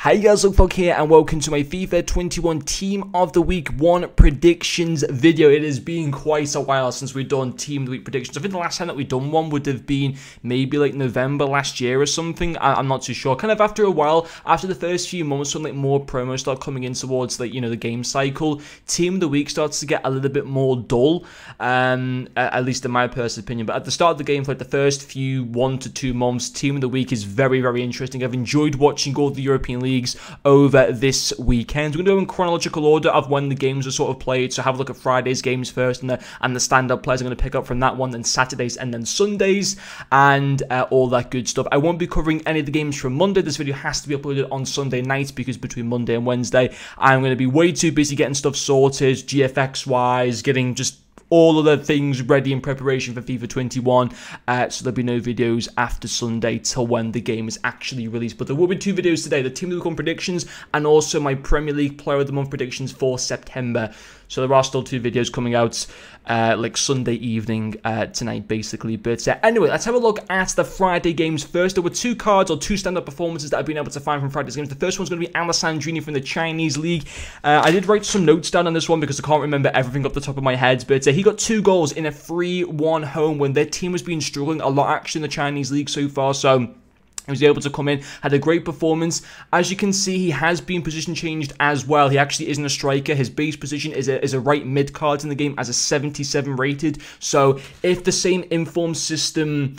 Hey guys, Luke here and welcome to my FIFA 21 Team of the Week 1 predictions video. It has been quite a while since we've done Team of the Week predictions. I think the last time that we've done one would have been maybe like November last year or something. I'm not too sure. Kind of after a while, after the first few months when like more promos start coming in towards like, you know, the game cycle, Team of the Week starts to get a little bit more dull, at least in my personal opinion. But at the start of the game, for like the first few 1 to 2 months, Team of the Week is very, very interesting. I've enjoyed watching all the European leagues over this weekend. We're going to go in chronological order of when the games are sort of played. So have a look at Friday's games first, and the stand-up players I'm going to pick up from that one, then Saturdays and then Sundays, and all that good stuff. I won't be covering any of the games from Monday. This video has to be uploaded on Sunday night because between Monday and Wednesday, I'm going to be way too busy getting stuff sorted, GFX-wise, getting just all of the things ready in preparation for FIFA 21, so there'll be no videos after Sunday till when the game is actually released. But there will be 2 videos today, the Team of the Week 1 predictions and also my Premier League Player of the Month predictions for September. So there are still 2 videos coming out like Sunday evening tonight, basically. But anyway, let's have a look at the Friday games first. There were 2 cards or 2 stand-up performances that I've been able to find from Friday's games. The first one's going to be ALESSANDRINI from the Chinese League. I did write some notes down on this one because I can't remember everything off the top of my head. But he got 2 goals in a 3-1 home when their team has been struggling a lot actually in the Chinese League so far. So he was able to come in, had a great performance. As you can see, he has been position changed as well. He actually isn't a striker. His base position is a right mid card in the game as a 77 rated. So if the same informed system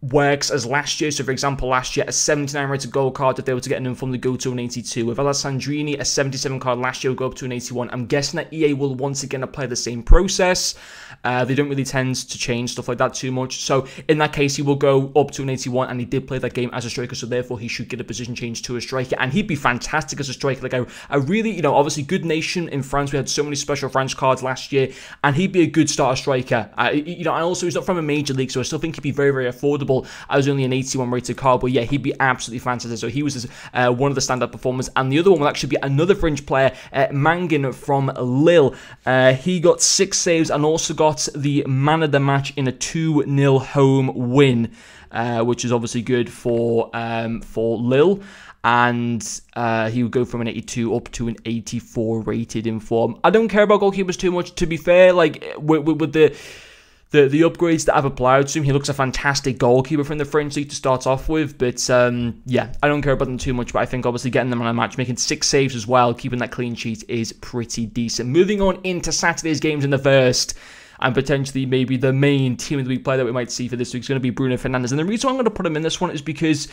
works as last year, so for example last year a 79 rated goal card, if they were to get an informed, they go to an 82. With ALESSANDRINI, a 77 card last year will go up to an 81. I'm guessing that EA will once again apply the same process. They don't really tend to change stuff like that too much, so in that case he will go up to an 81, and he did play that game as a striker, so therefore he should get a position change to a striker, and he'd be fantastic as a striker. Like I really, you know, obviously good nation in France, we had so many special French cards last year, and he'd be a good starter striker. You know, and also he's not from a major league, so I still think he'd be very, very affordable. I was only an 81 rated card, but yeah, he'd be absolutely fantastic. So he was one of the standout performers, and the other one will actually be another French player, MAIGNAN from Lille. He got 6 saves and also got the man of the match in a 2-0 home win, which is obviously good for Lille. And he would go from an 82 up to an 84 rated in form. I don't care about goalkeepers too much, to be fair. Like with the upgrades that I've applied to him, he looks a fantastic goalkeeper from the French league to start off with. But yeah, I don't care about them too much. But I think obviously getting them on a match, making 6 saves as well, keeping that clean sheet is pretty decent. Moving on into Saturday's games in the first, and potentially maybe the main Team of the Week player that we might see for this week is going to be Bruno Fernandes. And the reason I'm going to put him in this one is because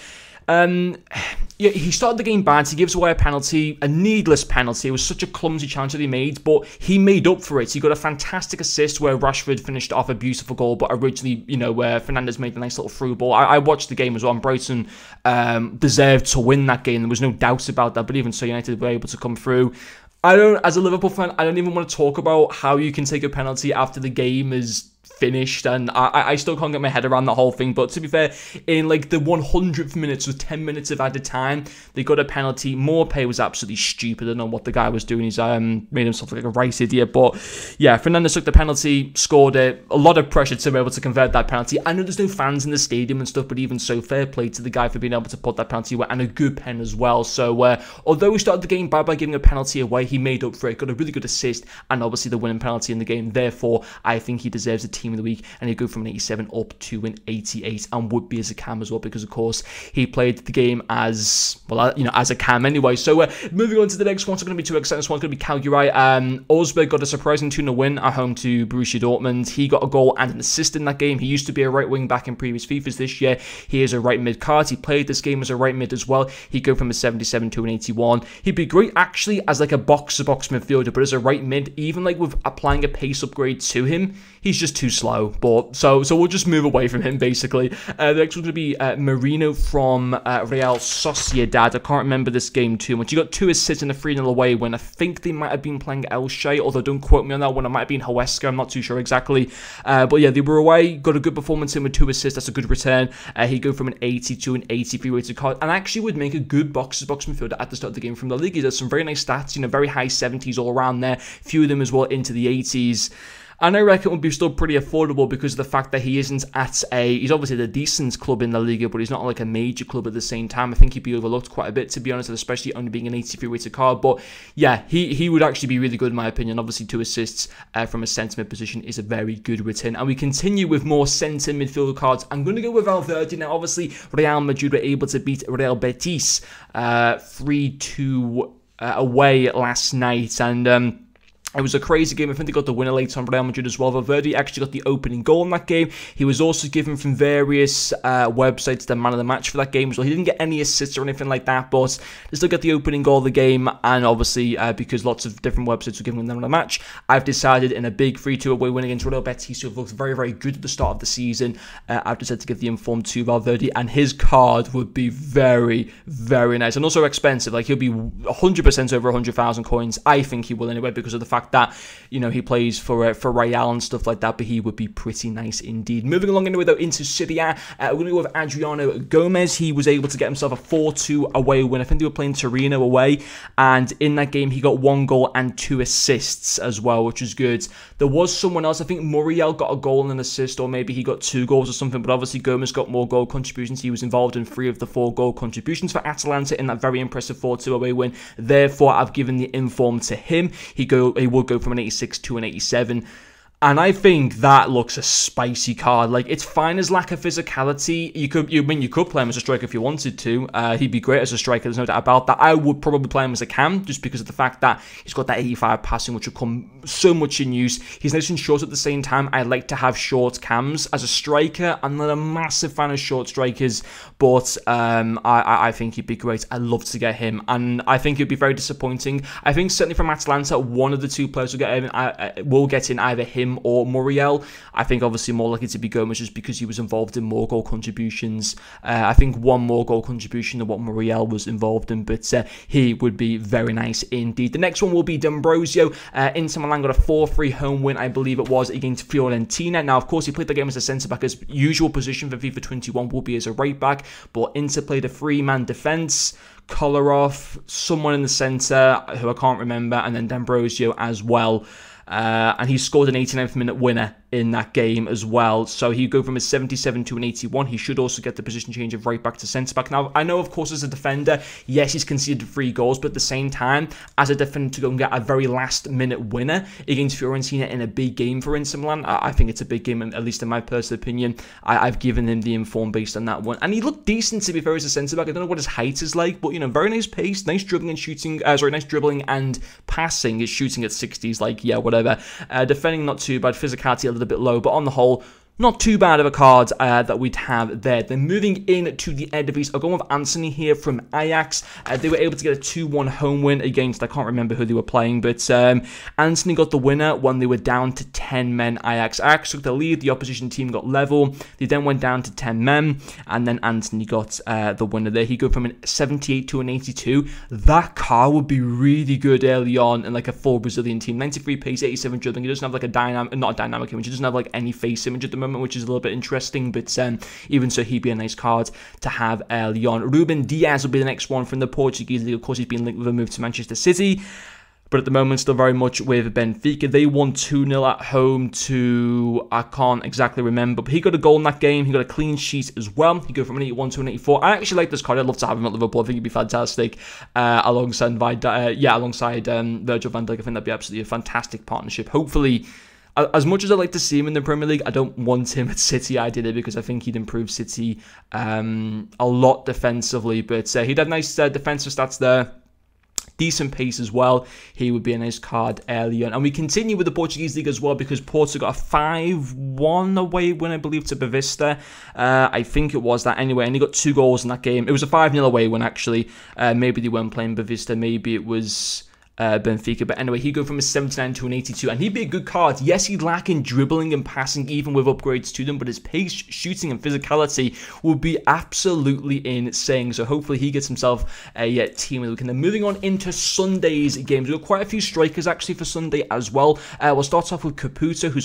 yeah, he started the game bad. He gives away a penalty, a needless penalty. It was such a clumsy challenge that he made, but he made up for it. He got a fantastic assist where Rashford finished off a beautiful goal, but originally, you know, where Fernandes made a nice little through ball. I watched the game as well, and Brighton deserved to win that game. There was no doubt about that, but even so, United were able to come through. As a Liverpool fan, I don't even want to talk about how you can take a penalty after the game is finished, and I still can't get my head around that whole thing. But to be fair, in like the 100th minute, so 10 minutes of added time, they got a penalty. Morpay was absolutely stupid. I don't know what the guy was doing. He's made himself like a right idiot. But yeah, Fernandes took the penalty, scored it. A lot of pressure to be able to convert that penalty. I know there's no fans in the stadium and stuff, but even so, fair play to the guy for being able to put that penalty away, and a good pen as well. So although he started the game bad by giving a penalty away, he made up for it, got a really good assist, and obviously the winning penalty in the game. Therefore, I think he deserves a Team of the Week, and he'd go from an 87 up to an 88, and would be as a cam as well, because of course he played the game as well, you know, as a cam anyway. So moving on to the next one, it's going to be 2 exciting. This one's going to be Cagliari. Osberg got a surprising 2-0 win at home to Borussia Dortmund. He got a goal and an assist in that game. He used to be a right wing back in previous FIFAs. This year he is a right mid card. He played this game as a right mid as well. He'd go from a 77 to an 81. He'd be great actually as like a box-to-box midfielder, but as a right mid, even like with applying a pace upgrade to him, he's just too slow. But so we'll just move away from him basically. The next one's going to be MERINO from Real Sociedad. I can't remember this game too much. He got 2 assists in a 3-0 away when I think they might have been playing El Shay, although don't quote me on that one. It might have been Huesca, I'm not too sure exactly. But yeah, they were away, got a good performance in with 2 assists. That's a good return. He'd go from an 80 to an 83 rated card, and actually would make a good box-to-box midfielder at the start of the game from the league. He does some very nice stats, you know, very high 70s all around there, few of them as well into the 80s. And I reckon it would be still pretty affordable because of the fact that he isn't at he's obviously the decent club in La Liga, but he's not like a major club at the same time. I think he'd be overlooked quite a bit, to be honest, especially only being an 83 rated card. But yeah, he would actually be really good in my opinion. Obviously 2 assists from a centre mid position is a very good return. And we continue with more centre midfield cards. I'm going to go with Valverde. Now obviously Real Madrid were able to beat Real Betis 3-2 away last night, and it was a crazy game. I think they got the winner late on Real Madrid as well. Valverde actually got the opening goal in that game. He was also given from various websites the man of the match for that game. So he didn't get any assists or anything like that, but they still got the opening goal of the game. And obviously, because lots of different websites were giving him the man of the match, I've decided in a big 3-2 away win against Real Betis, who have looked very, very good at the start of the season, I've decided to give the inform to Valverde. And his card would be very, very nice. And also expensive. Like, he'll be 100% over 100,000 coins. I think he will anyway, because of the fact that, you know, he plays for Real and stuff like that, but he would be pretty nice indeed. Moving along anyway though into Serie A, we're going to go with Adriano Gomez. He was able to get himself a 4-2 away win. I think they were playing Torino away, and in that game he got 1 goal and 2 assists as well, which is good. There was someone else, I think Muriel got a goal and an assist, or maybe he got 2 goals or something, but obviously Gomez got more goal contributions. He was involved in 3 of the 4 goal contributions for Atalanta in that very impressive 4-2 away win. Therefore, I've given the inform to him. He will go from an 86 to an 87. And I think that looks a spicy card. Like, it's fine as lack of physicality. You could play him as a striker if you wanted to. He'd be great as a striker, there's no doubt about that. I would probably play him as a cam, just because of the fact that he's got that 85 passing, which will come so much in use. He's nice and short at the same time. I like to have short cams. As a striker, I'm not a massive fan of short strikers, but I think he'd be great. I'd love to get him, and I think it'd be very disappointing. I think certainly from Atalanta, one of the 2 players will get in either him or Muriel. I think obviously more likely to be Gomez, just because he was involved in more goal contributions. I think 1 more goal contribution than what Muriel was involved in, but he would be very nice indeed. The next one will be D'Ambrosio. Inter Milan got a 4-3 home win, I believe it was, against Fiorentina. Now, of course, he played the game as a centre-back. His usual position for FIFA 21 will be as a right-back, but Inter played a 3-man defence. Kolarov, someone in the centre who I can't remember, and then D'Ambrosio as well. And he scored an 89th minute winner in that game as well. So he'd go from a 77 to an 81. He should also get the position change of right back to centre back. Now, I know, of course, as a defender, yes, he's conceded 3 goals, but at the same time, as a defender to go and get a very last minute winner against Fiorentina in a big game for Inter Milan, I think it's a big game, at least in my personal opinion. I've given him the inform based on that one. And he looked decent, to be fair, as a centre back. I don't know what his height is like, but, you know, very nice pace, nice dribbling and shooting, nice dribbling and passing. His shooting at 60s, like, yeah, whatever. Defending not too bad, physicality a little bit low, but on the whole, not too bad of a card that we'd have there. Then moving in to the Eredivisie, I'll go with Antony here from Ajax. They were able to get a 2-1 home win against, I can't remember who they were playing, but Antony got the winner when they were down to 10 men. Ajax took the lead, the opposition team got level. They then went down to 10 men, and then Antony got the winner there. He go from an 78 to an 82. That card would be really good early on in like a full Brazilian team. 93 pace, 87 dribbling. He doesn't have like a dynamic, not a dynamic image. He doesn't have like any face image at the moment, which is a little bit interesting, but even so, he'd be a nice card to have early on. Ruben Diaz will be the next one from the Portuguese league. Of course, he's been linked with a move to Manchester City, but at the moment still very much with Benfica. They won 2-0 at home to, I can't exactly remember, but he got a goal in that game. He got a clean sheet as well. He go from an 81 to an 84. I actually like this card. I'd love to have him at Liverpool. I think he'd be fantastic alongside Virgil van Dijk. I think that'd be absolutely a fantastic partnership. Hopefully, as much as I'd like to see him in the Premier League, I don't want him at City ideally, because I think he'd improve City a lot defensively. But he'd have nice defensive stats there. Decent pace as well. He would be a nice card early on. And we continue with the Portuguese league as well, because Porto got a 5-1 away win, I believe, to Boavista. I think it was that anyway, and he got 2 goals in that game. It was a 5-0 away win, actually. Maybe they weren't playing Boavista. Maybe it was Benfica, but anyway, he'd go from a 79 to an 82, and he'd be a good card. Yes, he'd lack in dribbling and passing, even with upgrades to them, but his pace, shooting, and physicality would be absolutely insane. So hopefully he gets himself a team of the week. And then moving on into Sunday's games, we've got quite a few strikers actually for Sunday as well. We'll start off with Caputo, who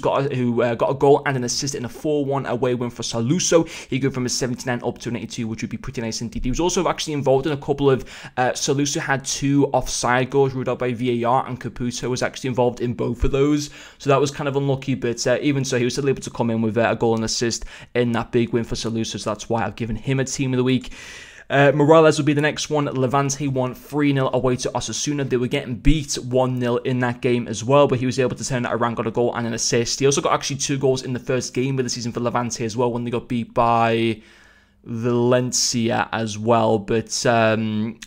got a goal and an assist in a 4-1 away win for Saluso. He'd go from a 79 up to an 82, which would be pretty nice indeed. He was also actually involved in a couple of Saluso had 2 offside goals ruled out by VAR, and CAPUTO was actually involved in both of those. So that was kind of unlucky, but even so, he was still able to come in with a goal and assist in that big win for Salusa. So that's why I've given him a team of the week. Morales will be the next one. Levante won 3-0 away to Osasuna. They were getting beat 1-0 in that game as well, but he was able to turn that around, got a goal and an assist. He also got actually 2 goals in the first game of the season for Levante as well, when they got beat by Valencia as well, but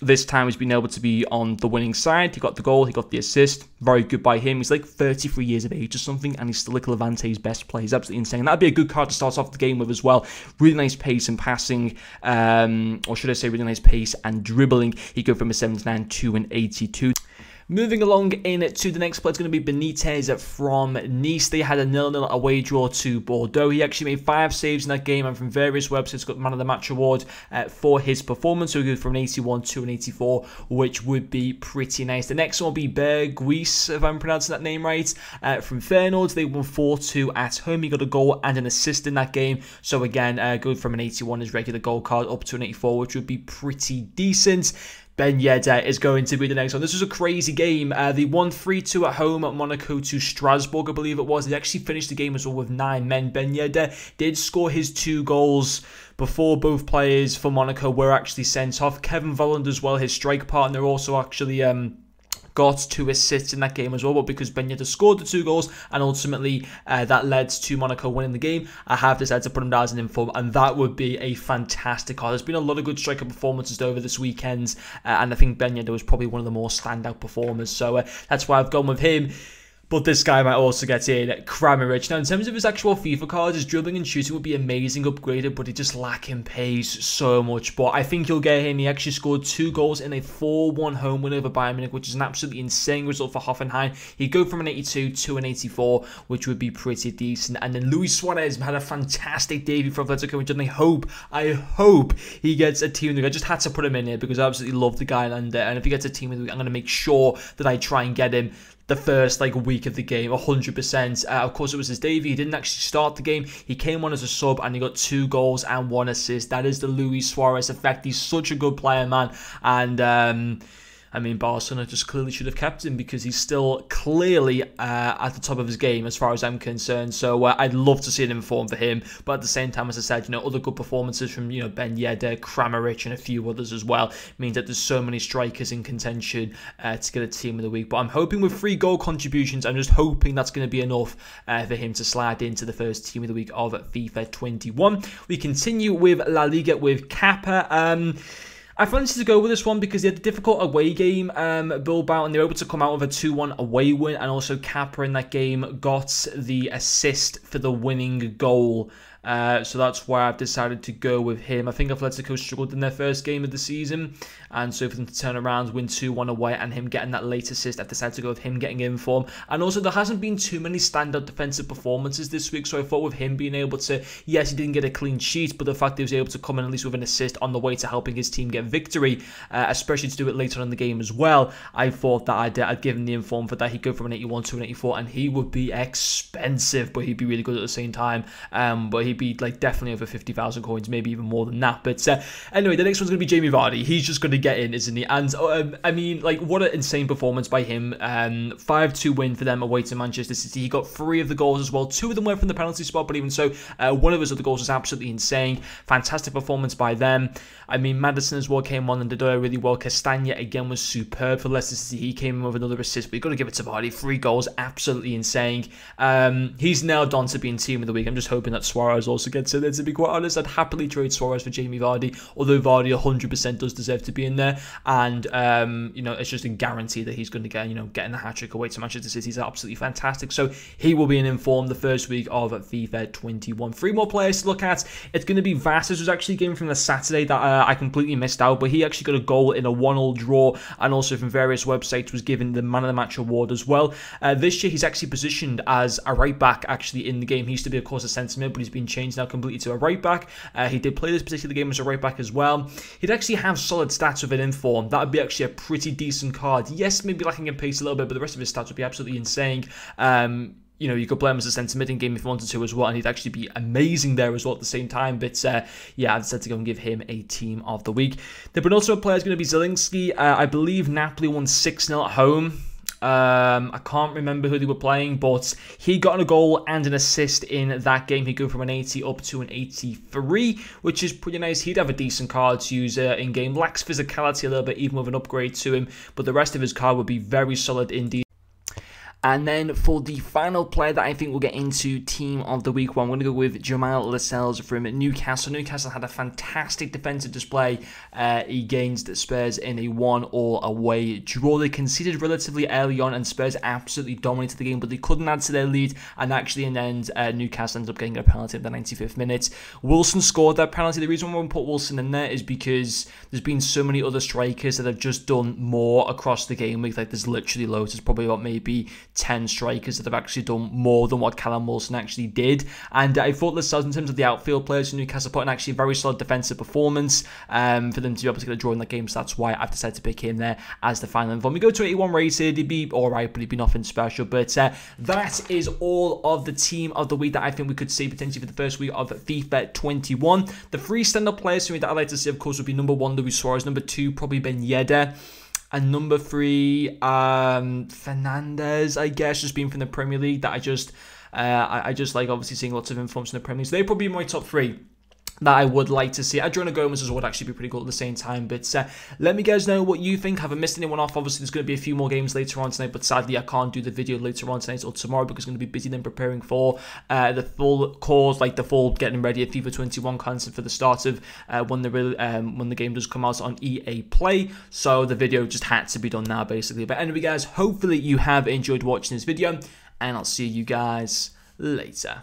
this time he's been able to be on the winning side. He got the goal, he got the assist. Very good by him. He's like 33 years of age or something, and he's still like Levante's best player. He's absolutely insane. That'd be a good card to start off the game with as well. Really nice pace and passing, or should I say really nice pace and dribbling. He go from a 79 to an 82. Moving along into the next player, it's going to be Benitez from Nice. They had a 0-0 away draw to Bordeaux. He actually made 5 saves in that game, and from various websites got the Man of the Match award for his performance. So we go from an 81 to an 84, which would be pretty nice. The next one will be Berguis, if I'm pronouncing that name right, from Fernandes. They won 4-2 at home. He got a goal and an assist in that game. So again, going from an 81 as regular goal card up to an 84, which would be pretty decent. Ben Yedder is going to be the next one. This was a crazy game. They won 3-2 at home at Monaco to Strasbourg, I believe it was. They actually finished the game as well with 9 men. Ben Yedder did score his 2 goals before both players for Monaco were actually sent off. Kevin Volland as well, his strike partner, also actually got 2 assists in that game as well, but because Ben Yedder scored the 2 goals and ultimately that led to Monaco winning the game, I have decided to put him down as an inform, and that would be a fantastic card. There's been a lot of good striker performances over this weekend, and I think Ben Yedder was probably one of the more standout performers, so that's why I've gone with him. But this guy might also get in Kramaric. Now, in terms of his actual FIFA cards, his dribbling and shooting would be amazing upgraded, but he just lacking pace so much. But I think you'll get him. He actually scored 2 goals in a 4-1 home win over Bayern Munich, which is an absolutely insane result for Hoffenheim. He'd go from an 82 to an 84, which would be pretty decent. And then Luis Suarez had a fantastic debut for Atletico Madrid, and I hope he gets a team of the week. I just had to put him in here because I absolutely love the guy, and if he gets a team of the week, I'm going to make sure that I try and get him the first week of the game, 100%. Of course, it was his debut. He didn't actually start the game. He came on as a sub, and he got 2 goals and 1 assist. That is the Luis Suarez effect. He's such a good player, man. And I mean, Barcelona just clearly should have kept him because he's still clearly at the top of his game as far as I'm concerned. So I'd love to see an inform for him. But at the same time, as I said, other good performances from, Ben Yedder, Kramaric, and a few others as well means that there's so many strikers in contention to get a team of the week. But I'm hoping with 3 goal contributions, I'm just hoping that's going to be enough for him to slide into the first team of the week of FIFA 21. We continue with La Liga with Kappa. I fancied to go with this one because they had a difficult away game, Bilbao, and they were able to come out with a 2-1 away win, and also Kappa in that game got the assist for the winning goal. So that's why I've decided to go with him. I think Atletico struggled in their first game of the season, and so for them to turn around, win 2-1 away, and him getting that late assist, I've decided to go with him getting in form. And also, there hasn't been too many standout defensive performances this week, so I thought with him being able to, yes, he didn't get a clean sheet, but the fact that he was able to come in at least with an assist on the way to helping his team get victory, especially to do it later on in the game as well, I thought that I'd give him the inform for that. He'd go from an 81 to an 84, and he would be expensive, but he'd be really good at the same time. But he'd be definitely over 50,000 coins, maybe even more than that. But anyway, the next one's going to be Jamie Vardy. He's just going to get in, isn't he? And I mean, what an insane performance by him. 5-2 win for them away to Manchester City. He got 3 of the goals as well. 2 of them were from the penalty spot, but even so, one of his other goals was absolutely insane. Fantastic performance by them. I mean, Maddison as well came on and did really well. Castagna again was superb for Leicester City. He came in with another assist, but you've got to give it to Vardy. 3 goals, absolutely insane. He's nailed on to being team of the week. I'm just hoping that Suarez also gets in there, to be quite honest. I'd happily trade Suarez for Jamie Vardy, although Vardy 100% does deserve to be in there. And, it's just a guarantee that he's going to get, getting a hat-trick away to Manchester City. He's absolutely fantastic. So he will be in inform the first week of FIFA 21. 3 more players to look at. It's going to be Vasas, who's actually a game from the Saturday that I completely missed out, but he actually got a goal in a 1-1 draw, and also from various websites was given the Man of the Match award as well. This year he's actually positioned as a right back actually in the game. He used to be, of course, a centre mid, but he's been changed now completely to a right back. He did play this particular game as a right back as well. He'd actually have solid stats with an inform. That would be actually a pretty decent card. Yes, maybe lacking in pace a little bit, but the rest of his stats would be absolutely insane. you know, you could play him as a centre mid in game if you wanted to as well, and he'd actually be amazing there as well at the same time. But yeah, I decided to go and give him a team of the week. The penultimate player is going to be Zielinski. I believe Napoli won 6-0 at home. I can't remember who they were playing, but he got a goal and an assist in that game. He'd go from an 80 up to an 83, which is pretty nice. He'd have a decent card to use in game. Lacks physicality a little bit, even with an upgrade to him, but the rest of his card would be very solid indeed. And then for the final player that I think we'll get into team of the week, I'm going to go with Jamal Lascelles from Newcastle. Newcastle had a fantastic defensive display against Spurs in a 1-1 away draw. They conceded relatively early on, and Spurs absolutely dominated the game, but they couldn't add to their lead. And actually, in the end, Newcastle ended up getting a penalty at the 95th minute. Wilson scored that penalty. The reason why we put Wilson in there is because there's been so many other strikers that have just done more across the game week. Like, there's literally loads. There's probably about maybe 10 strikers that have actually done more than what Callum Wilson actually did. And I thought Lascelles, in terms of the outfield players in Newcastle, put in actually a very solid defensive performance for them to be able to get a draw in that game. So that's why I've decided to pick him there as the final. And when we go to 81 rated, he'd be alright, but he'd be nothing special. But that is all of the team of the week that I think we could see potentially for the first week of FIFA 21. The 3 stand-up players for me that I'd like to see, of course, would be number 1, Luis Suarez, number 2, probably Yedder, and number 3, Fernandes, I guess, just being from the Premier League, that I just like obviously seeing lots of influence in the Premier League. So they'd probably be my top 3 that I would like to see. Adriano Gomez as well would actually be pretty cool at the same time. But let me guys know what you think. Have I missed anyone off? Obviously, there's going to be a few more games later on tonight, but sadly, I can't do the video later on tonight or tomorrow because I'm going to be busy then preparing for the full course, like the full getting ready at FIFA 21 content for the start of when the game does come out on EA Play. So the video just had to be done now, basically. But anyway, guys, hopefully you have enjoyed watching this video, and I'll see you guys later.